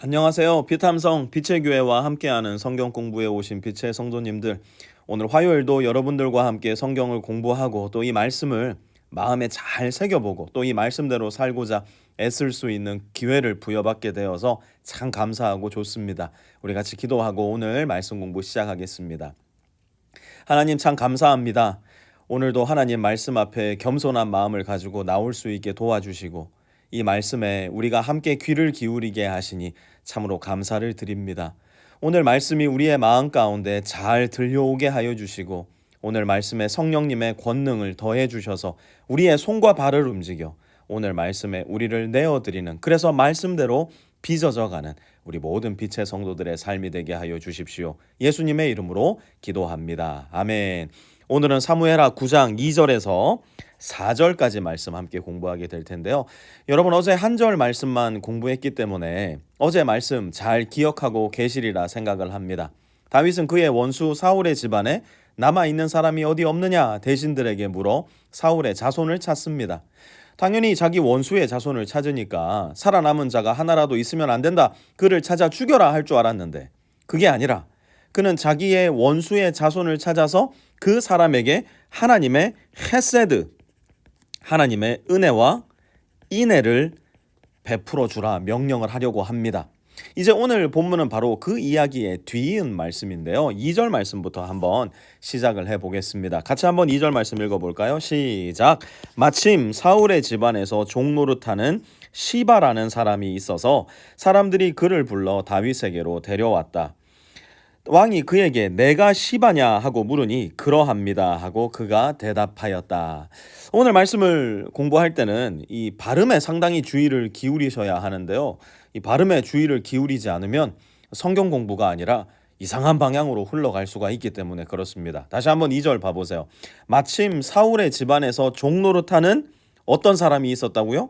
안녕하세요. 빛함성 빛의 교회와 함께하는 성경 공부에 오신 빛의 성도님들. 오늘 화요일도 여러분들과 함께 성경을 공부하고 또 이 말씀을 마음에 잘 새겨보고 또 이 말씀대로 살고자 애쓸 수 있는 기회를 부여받게 되어서 참 감사하고 좋습니다. 우리 같이 기도하고 오늘 말씀 공부 시작하겠습니다. 하나님 참 감사합니다. 오늘도 하나님 말씀 앞에 겸손한 마음을 가지고 나올 수 있게 도와주시고 이 말씀에 우리가 함께 귀를 기울이게 하시니 참으로 감사를 드립니다. 오늘 말씀이 우리의 마음 가운데 잘 들려오게 하여 주시고 오늘 말씀에 성령님의 권능을 더해 주셔서 우리의 손과 발을 움직여 오늘 말씀에 우리를 내어드리는, 그래서 말씀대로 빚어져가는 우리 모든 빛의 성도들의 삶이 되게 하여 주십시오. 예수님의 이름으로 기도합니다. 아멘. 오늘은 사무엘하 9장 2절에서 4절까지 말씀 함께 공부하게 될 텐데요. 여러분, 어제 한 절 말씀만 공부했기 때문에 어제 말씀 잘 기억하고 계시리라 생각을 합니다. 다윗은 그의 원수 사울의 집안에 남아있는 사람이 어디 없느냐 대신들에게 물어 사울의 자손을 찾습니다. 당연히 자기 원수의 자손을 찾으니까 살아남은 자가 하나라도 있으면 안 된다, 그를 찾아 죽여라 할 줄 알았는데 그게 아니라 그는 자기의 원수의 자손을 찾아서 그 사람에게 하나님의 헤세드, 하나님의 은혜와 인애를 베풀어 주라 명령을 하려고 합니다. 이제 오늘 본문은 바로 그 이야기의 뒤이은 말씀인데요. 2절 말씀부터 한번 시작을 해보겠습니다. 같이 한번 2절 말씀 읽어볼까요? 시작. 마침 사울의 집안에서 종노릇하는 시바라는 사람이 있어서 사람들이 그를 불러 다윗에게로 데려왔다. 왕이 그에게 내가 시바냐 하고 물으니 그러합니다 하고 그가 대답하였다. 오늘 말씀을 공부할 때는 이 발음에 상당히 주의를 기울이셔야 하는데요. 이 발음에 주의를 기울이지 않으면 성경 공부가 아니라 이상한 방향으로 흘러갈 수가 있기 때문에 그렇습니다. 다시 한번 2절 봐보세요. 마침 사울의 집안에서 종노릇하는 어떤 사람이 있었다고요?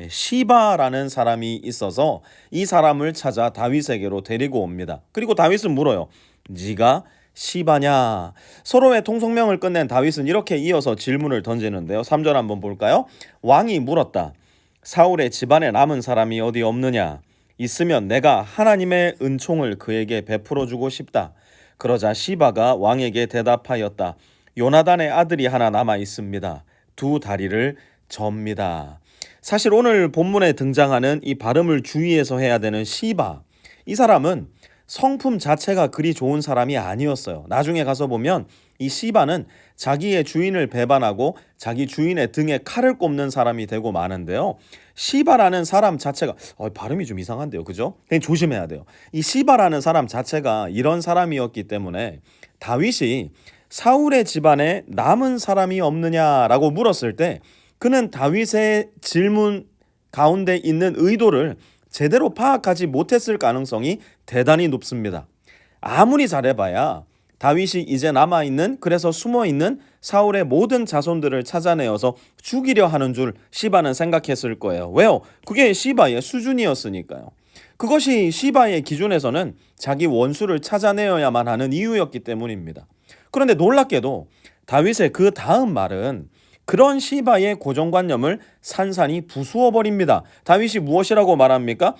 시바라는 사람이 있어서 이 사람을 찾아 다윗에게로 데리고 옵니다. 그리고 다윗은 물어요. 네가 시바냐? 서로의 통성명을 끝낸 다윗은 이렇게 이어서 질문을 던지는데요. 3절 한번 볼까요? 왕이 물었다. 사울의 집안에 남은 사람이 어디 없느냐? 있으면 내가 하나님의 은총을 그에게 베풀어 주고 싶다. 그러자 시바가 왕에게 대답하였다. 요나단의 아들이 하나 남아 있습니다. 두 다리를 접니다. 사실 오늘 본문에 등장하는 이 발음을 주의해서 해야 되는 시바, 이 사람은 성품 자체가 그리 좋은 사람이 아니었어요. 나중에 가서 보면 이 시바는 자기의 주인을 배반하고 자기 주인의 등에 칼을 꼽는 사람이 되고 마는데요. 시바라는 사람 자체가 발음이 좀 이상한데요, 그죠? 조심해야 돼요. 이 시바라는 사람 자체가 이런 사람이었기 때문에 다윗이 사울의 집안에 남은 사람이 없느냐라고 물었을 때 그는 다윗의 질문 가운데 있는 의도를 제대로 파악하지 못했을 가능성이 대단히 높습니다. 아무리 잘해봐야 다윗이 이제 남아있는, 그래서 숨어있는 사울의 모든 자손들을 찾아내어서 죽이려 하는 줄 시바는 생각했을 거예요. 왜요? 그게 시바의 수준이었으니까요. 그것이 시바의 기준에서는 자기 원수를 찾아내어야만 하는 이유였기 때문입니다. 그런데 놀랍게도 다윗의 그 다음 말은 그런 시바의 고정관념을 산산이 부수어버립니다. 다윗이 무엇이라고 말합니까?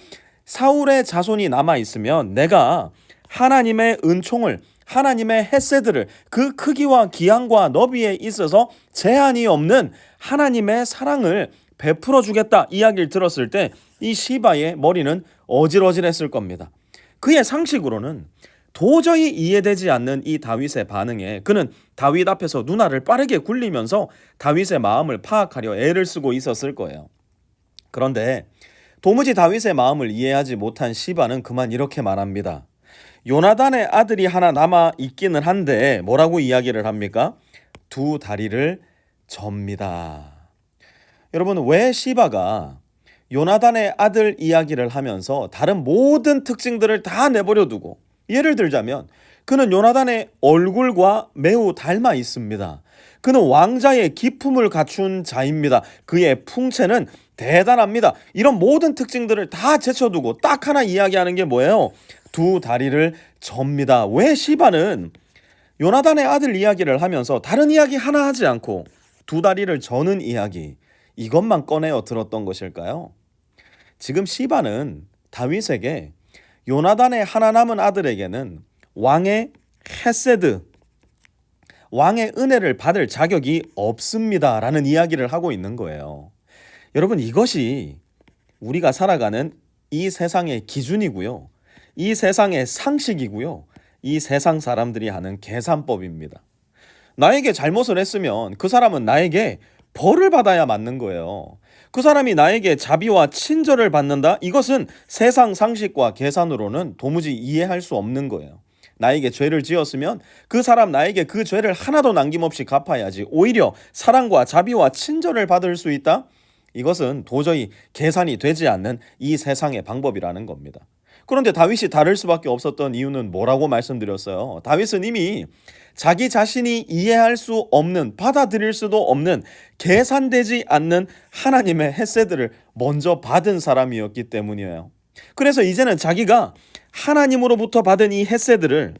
사울의 자손이 남아있으면 내가 하나님의 은총을, 하나님의 헤세드를, 그 크기와 기한과 너비에 있어서 제한이 없는 하나님의 사랑을 베풀어 주겠다 이야기를 들었을 때 이 시바의 머리는 어질어질했을 겁니다. 그의 상식으로는 도저히 이해되지 않는 이 다윗의 반응에 그는 다윗 앞에서 눈알을 빠르게 굴리면서 다윗의 마음을 파악하려 애를 쓰고 있었을 거예요. 그런데 도무지 다윗의 마음을 이해하지 못한 시바는 그만 이렇게 말합니다. 요나단의 아들이 하나 남아 있기는 한데 뭐라고 이야기를 합니까? 두 다리를 접니다. 여러분, 왜 시바가 요나단의 아들 이야기를 하면서 다른 모든 특징들을 다 내버려 두고, 예를 들자면 그는 요나단의 얼굴과 매우 닮아 있습니다. 그는 왕자의 기품을 갖춘 자입니다. 그의 풍채는 대단합니다. 이런 모든 특징들을 다 제쳐두고 딱 하나 이야기하는 게 뭐예요? 두 다리를 접니다. 왜 시바는 요나단의 아들 이야기를 하면서 다른 이야기 하나 하지 않고 두 다리를 저는 이야기, 이것만 꺼내어 들었던 것일까요? 지금 시바는 다윗에게 요나단의 하나 남은 아들에게는 왕의 헤세드, 왕의 은혜를 받을 자격이 없습니다라는 이야기를 하고 있는 거예요. 여러분, 이것이 우리가 살아가는 이 세상의 기준이고요. 이 세상의 상식이고요. 이 세상 사람들이 하는 계산법입니다. 나에게 잘못을 했으면 그 사람은 나에게 벌을 받아야 맞는 거예요. 그 사람이 나에게 자비와 친절을 받는다? 이것은 세상 상식과 계산으로는 도무지 이해할 수 없는 거예요. 나에게 죄를 지었으면 그 사람 나에게 그 죄를 하나도 남김없이 갚아야지. 오히려 사랑과 자비와 친절을 받을 수 있다? 이것은 도저히 계산이 되지 않는 이 세상의 방법이라는 겁니다. 그런데 다윗이 다를 수밖에 없었던 이유는 뭐라고 말씀드렸어요? 다윗은 이미 자기 자신이 이해할 수 없는, 받아들일 수도 없는, 계산되지 않는 하나님의 헤세드를 먼저 받은 사람이었기 때문이에요. 그래서 이제는 자기가 하나님으로부터 받은 이 헤세드를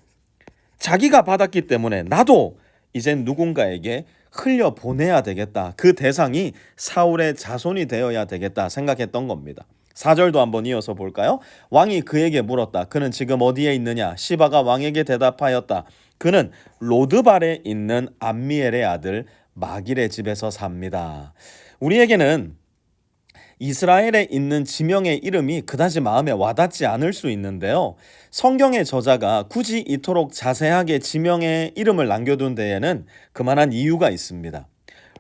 자기가 받았기 때문에 나도 이젠 누군가에게 흘려보내야 되겠다. 그 대상이 사울의 자손이 되어야 되겠다 생각했던 겁니다. 4절도 한번 이어서 볼까요? 왕이 그에게 물었다. 그는 지금 어디에 있느냐? 시바가 왕에게 대답하였다. 그는 로드발에 있는 암미엘의 아들 마길의 집에서 삽니다. 우리에게는 이스라엘에 있는 지명의 이름이 그다지 마음에 와닿지 않을 수 있는데요. 성경의 저자가 굳이 이토록 자세하게 지명의 이름을 남겨둔 데에는 그만한 이유가 있습니다.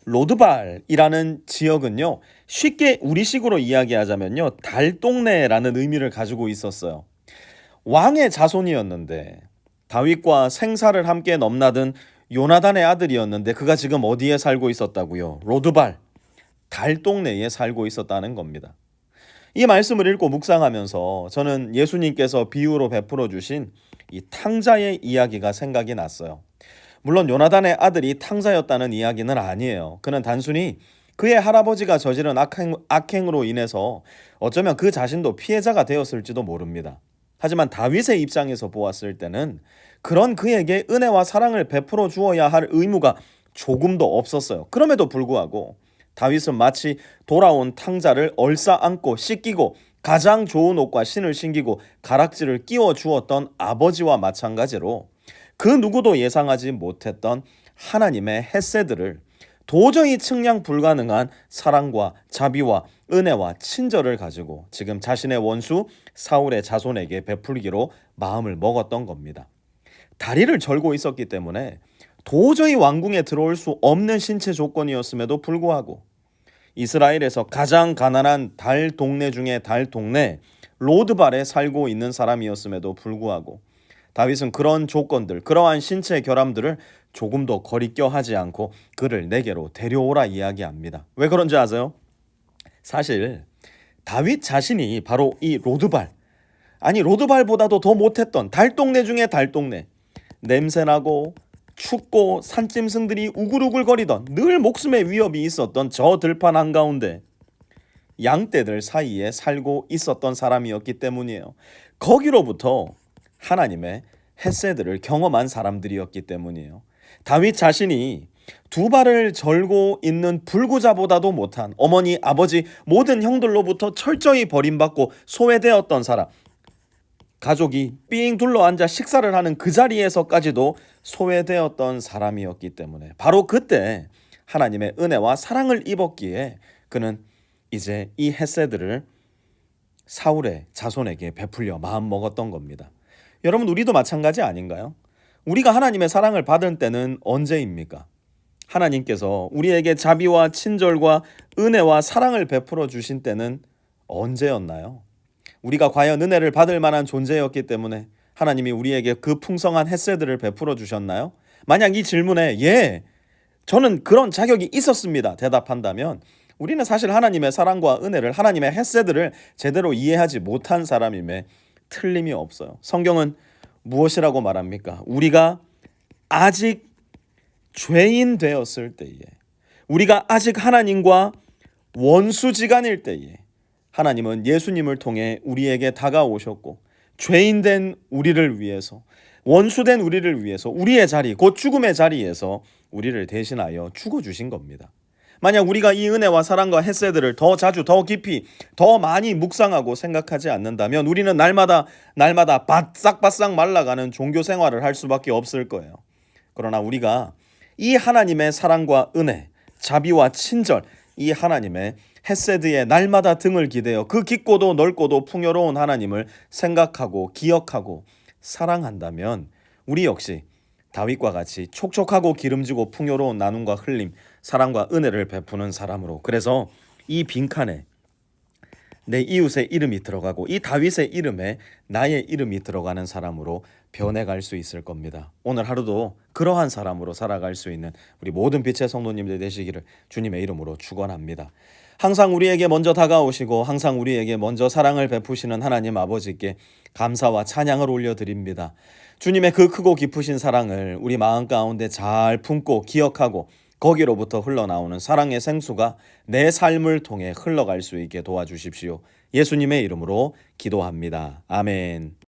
로드발이라는 지역은요, 쉽게 우리식으로 이야기하자면요, 달동네라는 의미를 가지고 있었어요. 왕의 자손이었는데 다윗과 생사를 함께 넘나든 요나단의 아들이었는데 그가 지금 어디에 살고 있었다고요? 로드발, 달동네에 살고 있었다는 겁니다. 이 말씀을 읽고 묵상하면서 저는 예수님께서 비유로 베풀어 주신 이 탕자의 이야기가 생각이 났어요. 물론 요나단의 아들이 탕자였다는 이야기는 아니에요. 그는 단순히 그의 할아버지가 저지른 악행으로 인해서 어쩌면 그 자신도 피해자가 되었을지도 모릅니다. 하지만 다윗의 입장에서 보았을 때는 그런 그에게 은혜와 사랑을 베풀어 주어야 할 의무가 조금도 없었어요. 그럼에도 불구하고 다윗은 마치 돌아온 탕자를 얼싸안고 씻기고 가장 좋은 옷과 신을 신기고 가락지를 끼워 주었던 아버지와 마찬가지로 그 누구도 예상하지 못했던 하나님의 헤세드를 도저히 측량 불가능한 사랑과 자비와 은혜와 친절을 가지고 지금 자신의 원수 사울의 자손에게 베풀기로 마음을 먹었던 겁니다. 다리를 절고 있었기 때문에 도저히 왕궁에 들어올 수 없는 신체 조건이었음에도 불구하고 이스라엘에서 가장 가난한 달 동네 중에 달 동네 로드발에 살고 있는 사람이었음에도 불구하고 다윗은 그런 조건들, 그러한 신체 결함들을 조금도 거리껴하지 않고 그를 내게로 데려오라 이야기합니다. 왜 그런지 아세요? 사실 다윗 자신이 바로 이 로드발, 아니 로드발보다도 더 못했던 달동네 중에 달동네, 냄새나고 춥고 산짐승들이 우글우글거리던 늘 목숨의 위협이 있었던 저 들판 한가운데 양떼들 사이에 살고 있었던 사람이었기 때문이에요. 거기로부터 하나님의 헤세드를 경험한 사람들이었기 때문이에요. 다윗 자신이 두 발을 절고 있는 불구자보다도 못한 어머니, 아버지, 모든 형들로부터 철저히 버림받고 소외되었던 사람, 가족이 삥 둘러앉아 식사를 하는 그 자리에서까지도 소외되었던 사람이었기 때문에 바로 그때 하나님의 은혜와 사랑을 입었기에 그는 이제 이 헤세드를 사울의 자손에게 베풀려 마음먹었던 겁니다. 여러분, 우리도 마찬가지 아닌가요? 우리가 하나님의 사랑을 받을 때는 언제입니까? 하나님께서 우리에게 자비와 친절과 은혜와 사랑을 베풀어 주신 때는 언제였나요? 우리가 과연 은혜를 받을 만한 존재였기 때문에 하나님이 우리에게 그 풍성한 헤세드를 베풀어 주셨나요? 만약 이 질문에 예, 저는 그런 자격이 있었습니다 대답한다면 우리는 사실 하나님의 사랑과 은혜를, 하나님의 헤세드를 제대로 이해하지 못한 사람임에 틀림이 없어요. 성경은 무엇이라고 말합니까? 우리가 아직 죄인 되었을 때에, 우리가 아직 하나님과 원수지간일 때에 하나님은 예수님을 통해 우리에게 다가오셨고 죄인된 우리를 위해서, 원수된 우리를 위해서 우리의 자리, 곧 죽음의 자리에서 우리를 대신하여 죽어주신 겁니다. 만약 우리가 이 은혜와 사랑과 헤세드를 더 자주, 더 깊이, 더 많이 묵상하고 생각하지 않는다면 우리는 날마다 바싹바싹 말라가는 종교 생활을 할 수밖에 없을 거예요. 그러나 우리가 이 하나님의 사랑과 은혜, 자비와 친절, 이 하나님의 헤세드에 날마다 등을 기대어 그 깊고도 넓고도 풍요로운 하나님을 생각하고 기억하고 사랑한다면 우리 역시 다윗과 같이 촉촉하고 기름지고 풍요로운 나눔과 흘림, 사랑과 은혜를 베푸는 사람으로, 그래서 이 빈칸에 내 이웃의 이름이 들어가고 이 다윗의 이름에 나의 이름이 들어가는 사람으로 변해갈 수 있을 겁니다. 오늘 하루도 그러한 사람으로 살아갈 수 있는 우리 모든 빛의 성도님들 되시기를 주님의 이름으로 축원합니다. 항상 우리에게 먼저 다가오시고 항상 우리에게 먼저 사랑을 베푸시는 하나님 아버지께 감사와 찬양을 올려드립니다. 주님의 그 크고 깊으신 사랑을 우리 마음 가운데 잘 품고 기억하고 거기로부터 흘러나오는 사랑의 생수가 내 삶을 통해 흘러갈 수 있게 도와주십시오. 예수님의 이름으로 기도합니다. 아멘.